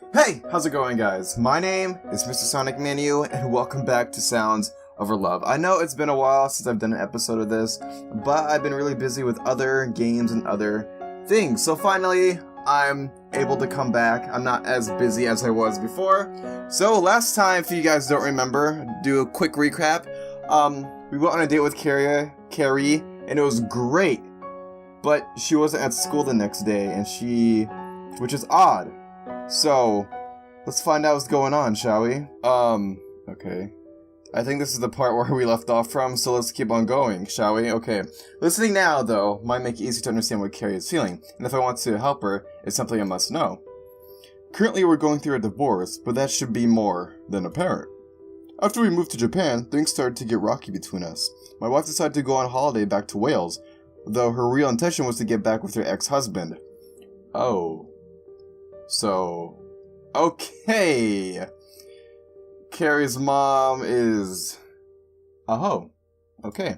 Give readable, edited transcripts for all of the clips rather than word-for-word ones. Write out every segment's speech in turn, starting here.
Hey, how's it going, guys? My name is MrSonicManu, and welcome back to Sounds Over Love. I know it's been a while since I've done an episode of this, but I've been really busy with other games and other things. So finally, I'm able to come back. I'm not as busy as I was before. So last time, if you guys don't remember, do a quick recap. We went on a date with Ceri, and it was great. But she wasn't at school the next day, which is odd. So, let's find out what's going on, shall we? Okay. I think this is the part where we left off from, so let's keep on going, shall we? Okay. Listening now, though, might make it easy to understand what Ceri is feeling, and if I want to help her, it's something I must know. Currently, we're going through a divorce, but that should be more than apparent. After we moved to Japan, things started to get rocky between us. My wife decided to go on holiday back to Wales, though her real intention was to get back with her ex-husband. Oh. So, okay. Ceri's mom is a hoe. Okay.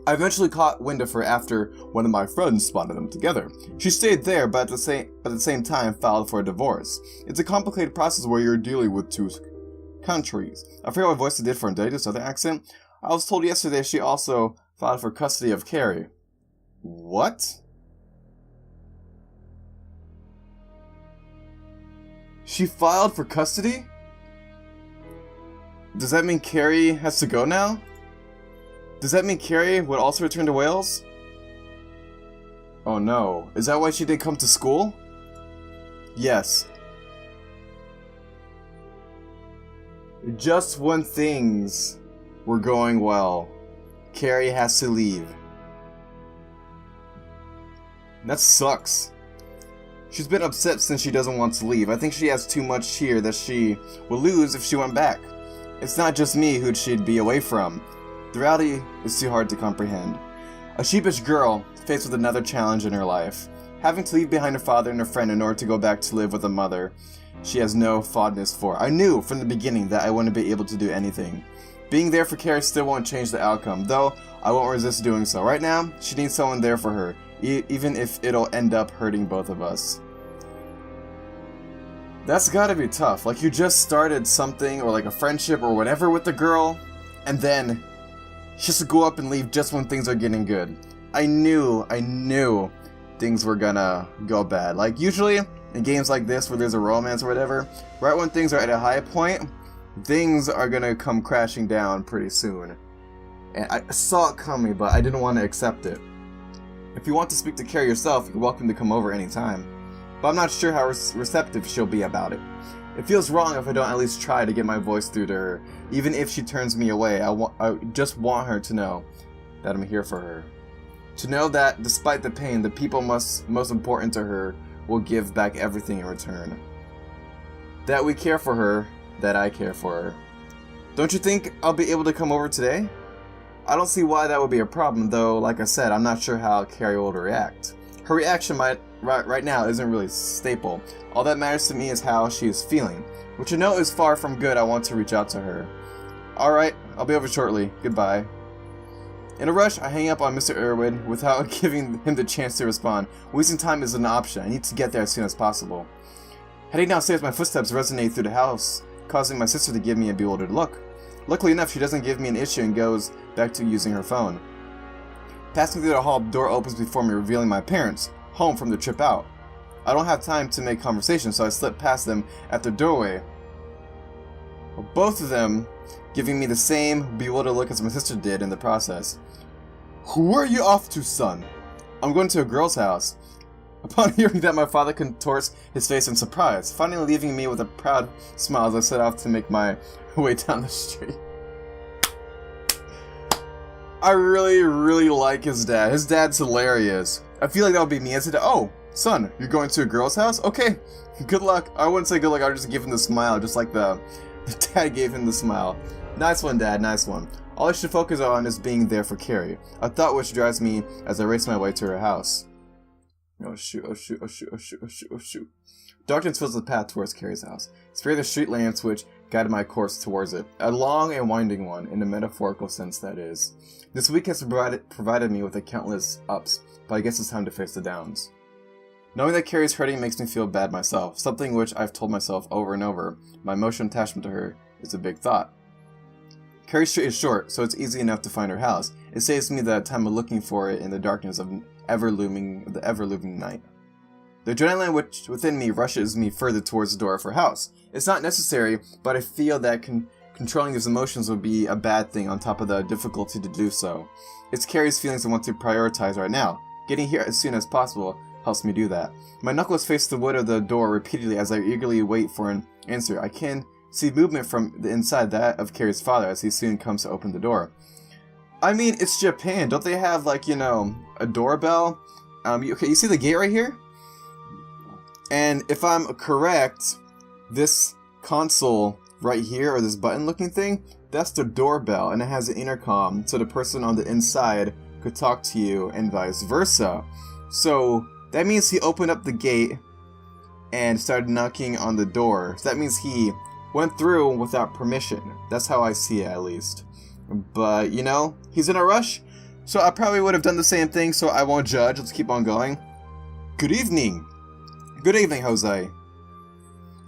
I eventually caught wind of her after one of my friends spotted them together. She stayed there, but at the same time filed for a divorce. It's a complicated process where you're dealing with two countries. I forgot what voice I did for a southern accent. I was told yesterday she also filed for custody of Ceri. What? She filed for custody? Does that mean Ceri has to go now? Does that mean Ceri would also return to Wales? Oh no. Is that why she didn't come to school? Yes. Just when things were going well, Ceri has to leave. That sucks. She's been upset since she doesn't want to leave. I think she has too much here that she will lose if she went back. It's not just me who she'd be away from. The reality is too hard to comprehend. A sheepish girl faced with another challenge in her life. Having to leave behind her father and her friend in order to go back to live with a mother she has no fondness for. I knew from the beginning that I wouldn't be able to do anything. Being there for Ceri still won't change the outcome, though I won't resist doing so. Right now, she needs someone there for her, even if it'll end up hurting both of us. That's gotta be tough. Like, you just started something, or like a friendship or whatever with the girl, and then she has to go up and leave just when things are getting good. I knew things were gonna go bad. Like, usually, in games like this where there's a romance or whatever, right when things are at a high point, things are gonna come crashing down pretty soon. And I saw it coming, but I didn't want to accept it. If you want to speak to Ceri yourself, you're welcome to come over anytime. But I'm not sure how receptive she'll be about it. It feels wrong if I don't at least try to get my voice through to her. Even if she turns me away, I just want her to know that I'm here for her. To know that, despite the pain, the people most important to her will give back everything in return. That we care for her, that I care for her. Don't you think I'll be able to come over today? I don't see why that would be a problem, though, like I said, I'm not sure how Ceri will react. Her reaction right now isn't really staple. All that matters to me is how she is feeling, which I know is far from good. I want to reach out to her. Alright, I'll be over shortly. Goodbye. In a rush, I hang up on Mr. Irwin without giving him the chance to respond. Wasting time isn't an option. I need to get there as soon as possible. Heading downstairs, my footsteps resonate through the house, causing my sister to give me a bewildered look. Luckily enough, she doesn't give me an issue and goes back to using her phone. Passing through the hall, the door opens before me, revealing my parents, home from their trip out. I don't have time to make conversation, so I slip past them at the doorway. Both of them giving me the same bewildered look as my sister did in the process. Who are you off to, son? I'm going to a girl's house. Upon hearing that, my father contorts his face in surprise, finally leaving me with a proud smile as I set off to make my way down the street. I really like his dad. His dad's hilarious. I feel like that would be me. I said, oh, son, you're going to a girl's house? Okay, good luck. I wouldn't say good luck, I would just give him the smile, just like the dad gave him the smile. Nice one, Dad, nice one. All I should focus on is being there for Ceri, a thought which drives me as I race my way to her house. Oh shoot, oh shoot, oh shoot, oh shoot, oh shoot, oh shoot. Darkness fills the path towards Ceri's house. Spare the street lamps which guided my course towards it. A long and winding one, in a metaphorical sense that is. This week has provided me with a countless ups, but I guess it's time to face the downs. Knowing that Ceri's hurting makes me feel bad myself, something which I've told myself over and over. My emotional attachment to her is a big thought. Ceri's street is short, so it's easy enough to find her house. It saves me the time of looking for it in the darkness of the ever-looming night. The adrenaline which within me rushes me further towards the door of her house. It's not necessary, but I feel that controlling these emotions would be a bad thing on top of the difficulty to do so. It's Ceri's feelings I want to prioritize right now. Getting here as soon as possible helps me do that. My knuckles face the wood of the door repeatedly as I eagerly wait for an answer. I can see movement from the inside, that of Ceri's father, as he soon comes to open the door. I mean, it's Japan. Don't they have, like, you know, a doorbell? Okay, you see the gate right here? And if I'm correct, this console right here, or this button-looking thing, that's the doorbell, and it has an intercom, so the person on the inside could talk to you, and vice versa. So that means he opened up the gate and started knocking on the door. So that means he went through without permission. That's how I see it, at least. But, you know, he's in a rush, so I probably would have done the same thing, so I won't judge. Let's keep on going. Good evening. Good evening, Jose.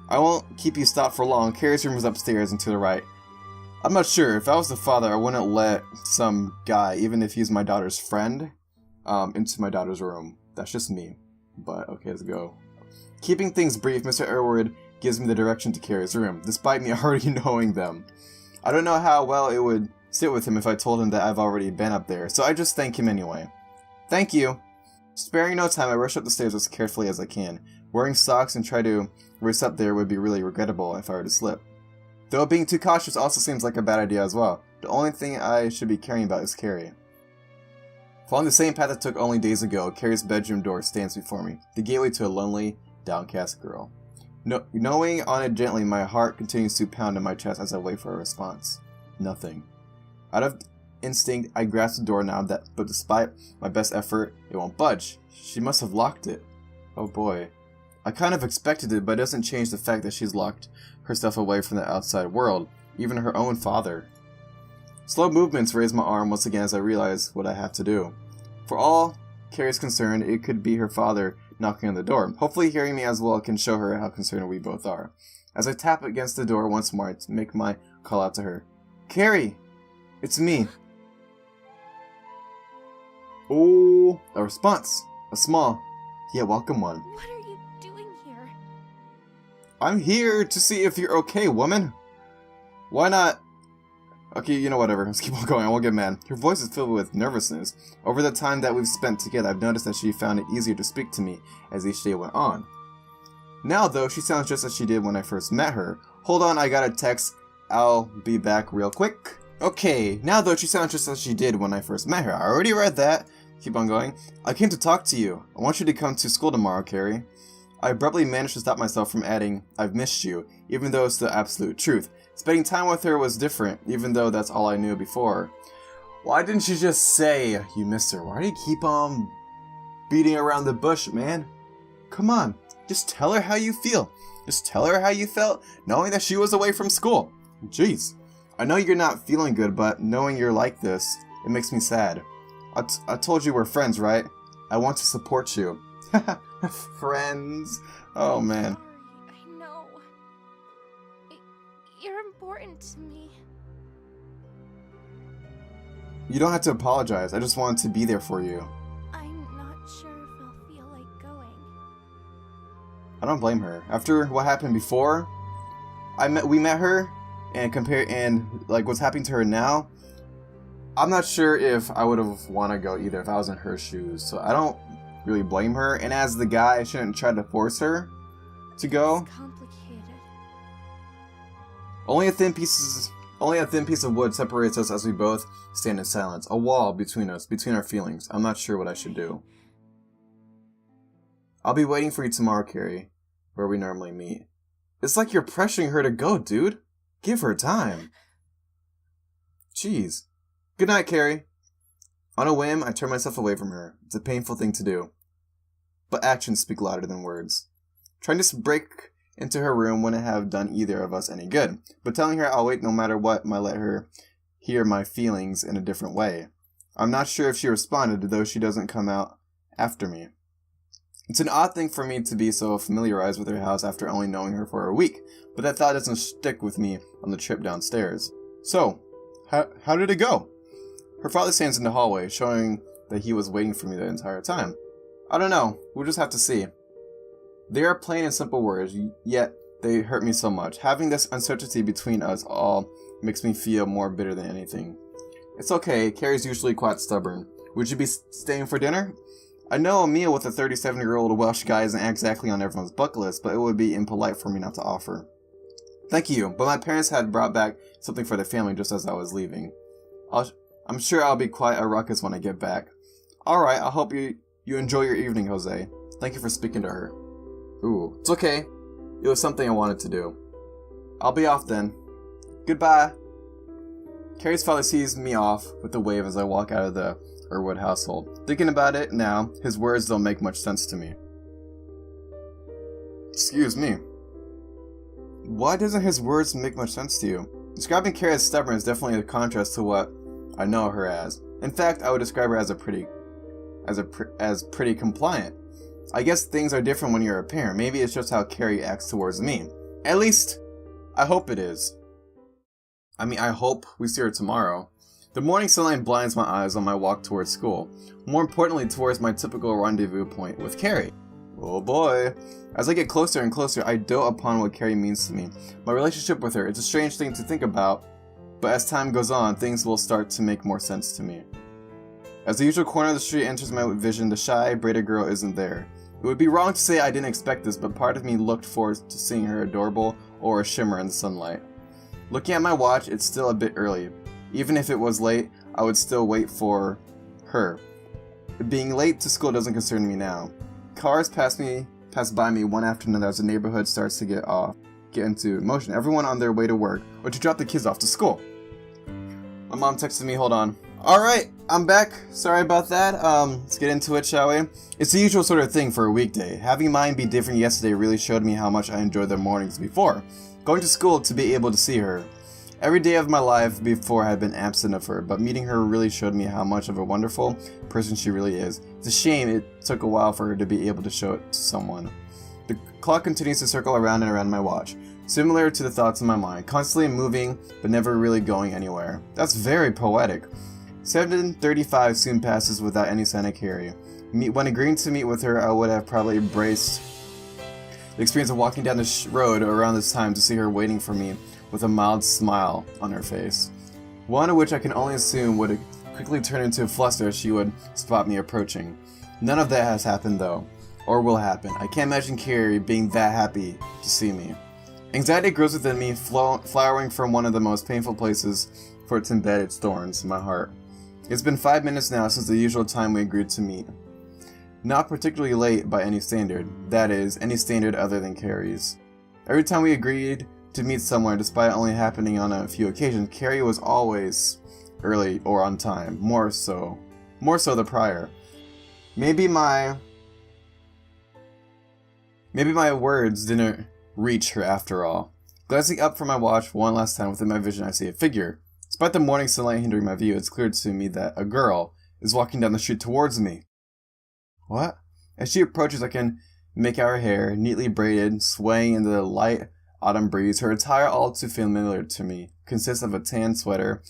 I won't keep you stopped for long. Ceri's room is upstairs and to the right. I'm not sure. If I was the father, I wouldn't let some guy, even if he's my daughter's friend, into my daughter's room. That's just me. But, okay, let's go. Keeping things brief, Mr. Irwood gives me the direction to Ceri's room, despite me already knowing them. I don't know how well it would sit with him if I told him that I've already been up there, so I just thank him anyway. Thank you. Sparing no time, I rush up the stairs as carefully as I can. Wearing socks and try to race up there would be really regrettable if I were to slip. Though being too cautious also seems like a bad idea as well. The only thing I should be caring about is Ceri. Following the same path I took only days ago, Ceri's bedroom door stands before me, the gateway to a lonely, downcast girl. Knowing on it gently, my heart continues to pound in my chest as I wait for a response. Nothing. Out of instinct, I grasp the doorknob, but despite my best effort, it won't budge. She must have locked it. Oh boy. I kind of expected it, but it doesn't change the fact that she's locked herself away from the outside world, even her own father. Slow movements raise my arm once again as I realize what I have to do. For all Ceri's concerned, it could be her father knocking on the door. Hopefully hearing me as well can show her how concerned we both are. As I tap against the door once more, I make my call out to her. Ceri! It's me! Oh, a response. A small, yet welcome one. What are you doing here? I'm here to see if you're okay, woman. Why not? Okay, you know, whatever. Let's keep on going. I won't get mad. Her voice is filled with nervousness. Over the time that we've spent together, I've noticed that she found it easier to speak to me as each day went on. Now, though, she sounds just as she did when I first met her. Hold on, I got a text. I'll be back real quick. Okay, now though, she sounds just as she did when I first met her. I already read that. Keep on going. I came to talk to you. I want you to come to school tomorrow, Ceri. I abruptly managed to stop myself from adding, I've missed you, even though it's the absolute truth. Spending time with her was different, even though that's all I knew before. Why didn't you just say you missed her? Why do you keep on beating around the bush, man? Come on, just tell her how you feel. Just tell her how you felt, knowing that she was away from school. Jeez. I know you're not feeling good, but knowing you're like this, it makes me sad. I told you we're friends, right? I want to support you. Friends. Oh, man. Sorry, I know. You're important to me. You don't have to apologize. I just wanted to be there for you. I'm not sure if I'll feel like going. I don't blame her. After what happened before, we met her and like what's happening to her now, I'm not sure if I would have want to go either if I was in her shoes. So I don't really blame her. And as the guy, I shouldn't try to force her to go. It's complicated. Only a thin piece of wood separates us as we both stand in silence. A wall between us, between our feelings. I'm not sure what I should do. I'll be waiting for you tomorrow, Ceri, where we normally meet. It's like you're pressuring her to go, dude. Give her time. Jeez. Good night, Ceri. On a whim, I turn myself away from her. It's a painful thing to do. But actions speak louder than words. Trying to break into her room wouldn't have done either of us any good, but telling her I'll wait no matter what might let her hear my feelings in a different way. I'm not sure if she responded, though she doesn't come out after me. It's an odd thing for me to be so familiarized with her house after only knowing her for a week, but that thought doesn't stick with me on the trip downstairs. So, how did it go? Her father stands in the hallway, showing that he was waiting for me the entire time. I don't know, we'll just have to see. They are plain and simple words, yet they hurt me so much. Having this uncertainty between us all makes me feel more bitter than anything. It's okay, Ceri's usually quite stubborn. Would you be staying for dinner? I know a meal with a 37-year-old Welsh guy isn't exactly on everyone's bucket list, but it would be impolite for me not to offer. Thank you, but my parents had brought back something for the family just as I was leaving. I'm sure I'll be quite a ruckus when I get back. Alright, I hope you enjoy your evening, Jose. Thank you for speaking to her. Ooh, it's okay. It was something I wanted to do. I'll be off then. Goodbye. Ceri's father sees me off with a wave as I walk out of the Irwood household. Thinking about it now, his words don't make much sense to me. Excuse me. Why doesn't his words make much sense to you? Describing Ceri as stubborn is definitely a contrast to what I know her as. In fact, I would describe her as pretty compliant. I guess things are different when you're a parent. Maybe it's just how Ceri acts towards me. At least, I hope it is. I hope we see her tomorrow. The morning sunlight blinds my eyes on my walk towards school. More importantly, towards my typical rendezvous point with Ceri. Oh boy. As I get closer and closer, I dote upon what Ceri means to me. My relationship with her, it's a strange thing to think about, but as time goes on, things will start to make more sense to me. As the usual corner of the street enters my vision, the shy, braided girl isn't there. It would be wrong to say I didn't expect this, but part of me looked forward to seeing her adorable aura shimmer in the sunlight. Looking at my watch, it's still a bit early. Even if it was late, I would still wait for her. Being late to school doesn't concern me now. Cars pass by me one after another as the neighborhood starts to get into motion. Everyone on their way to work or to drop the kids off to school. My mom texted me, hold on. Alright, I'm back. Sorry about that. Let's get into it, shall we? It's the usual sort of thing for a weekday. Having mine be different yesterday really showed me how much I enjoyed the mornings before. Going to school to be able to see her. Every day of my life before had been absent of her, but meeting her really showed me how much of a wonderful person she really is. It's a shame it took a while for her to be able to show it to someone. The clock continues to circle around and around my watch, similar to the thoughts in my mind, constantly moving but never really going anywhere. That's very poetic. 7:35 soon passes without any sign of Ceri. When agreeing to meet with her, I would have probably embraced the experience of walking down the road around this time to see her waiting for me with a mild smile on her face. One of which I can only assume would quickly turn into a fluster as she would spot me approaching. None of that has happened though, or will happen. I can't imagine Ceri being that happy to see me. Anxiety grows within me, flowering from one of the most painful places for it to embed its thorns in my heart. It's been 5 minutes now since the usual time we agreed to meet. Not particularly late by any standard, that is, any standard other than Ceri's. Every time we agreed to meet somewhere, despite only happening on a few occasions, Ceri was always early or on time, more so the prior. Maybe my words didn't reach her after all. Glancing up from my watch one last time within my vision, I see a figure. Despite the morning sunlight hindering my view, it's clear to me that a girl is walking down the street towards me. What? As she approaches, I can make out her hair, neatly braided, swaying in the light autumn breeze. Her attire, all too familiar to me, consists of a tan sweater,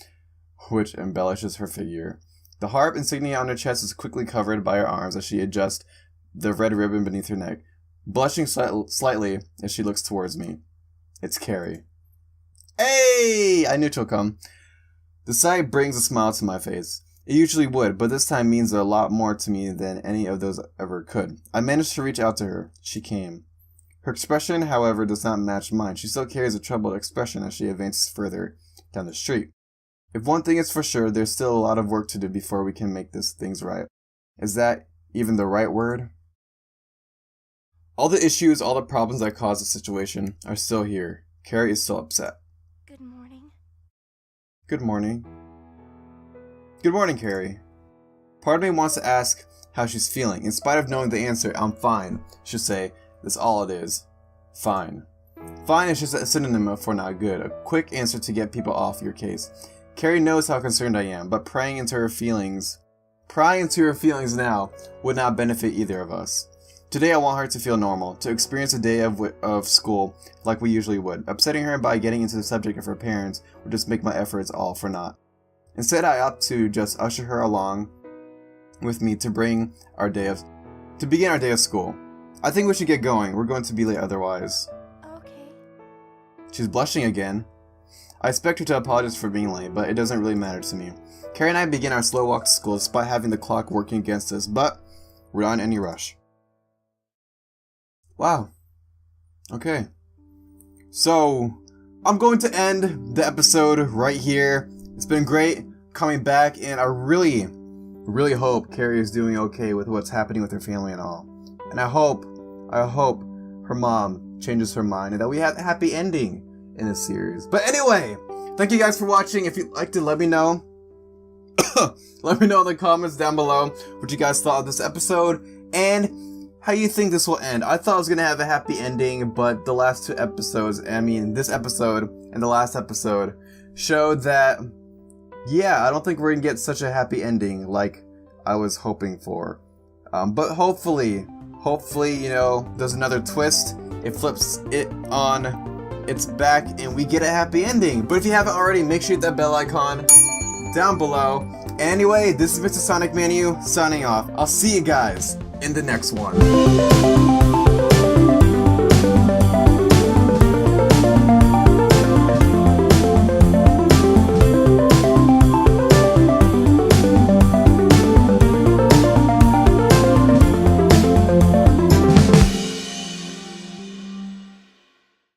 which embellishes her figure. The harp insignia on her chest is quickly covered by her arms as she adjusts the red ribbon beneath her neck, blushing slightly as she looks towards me. It's Ceri. Hey! I knew she'll come. The sight brings a smile to my face. It usually would, but this time means a lot more to me than any of those ever could. I managed to reach out to her. She came. Her expression, however, does not match mine. She still carries a troubled expression as she advances further down the street. If one thing is for sure, there's still a lot of work to do before we can make things right. Is that even the right word? All the issues, all the problems that caused the situation are still here. Ceri is still upset. Good morning. Good morning. Good morning, Ceri. Part of me wants to ask how she's feeling. In spite of knowing the answer, I'm fine. She'll say, that's all it is. Fine. Fine is just a synonym for not good, a quick answer to get people off your case. Ceri knows how concerned I am, but prying into her feelings now would not benefit either of us. Today I want her to feel normal, to experience a day of school like we usually would. Upsetting her by getting into the subject of her parents would just make my efforts all for naught. Instead, I opt to just usher her along with me to begin our day of school. I think we should get going. We're going to be late otherwise. Okay. She's blushing again. I expect her to apologize for being late, but it doesn't really matter to me. Ceri and I begin our slow walk to school despite having the clock working against us, but we're not in any rush. Wow. Okay. So, I'm going to end the episode right here. It's been great coming back, and I really hope Ceri is doing okay with what's happening with her family and all. And I hope her mom changes her mind and that we have a happy ending in this series. But anyway, thank you guys for watching. If you'd like to let me know, let me know in the comments down below what you guys thought of this episode and how you think this will end. I thought it was going to have a happy ending, but the last two episodes, this episode and the last episode, showed that, yeah, I don't think we're going to get such a happy ending like I was hoping for. But hopefully, there's another twist. It flips it on its back and we get a happy ending. But if you haven't already, make sure you hit that bell icon down below. Anyway, this is MrSonicManu signing off. I'll see you guys in the next one.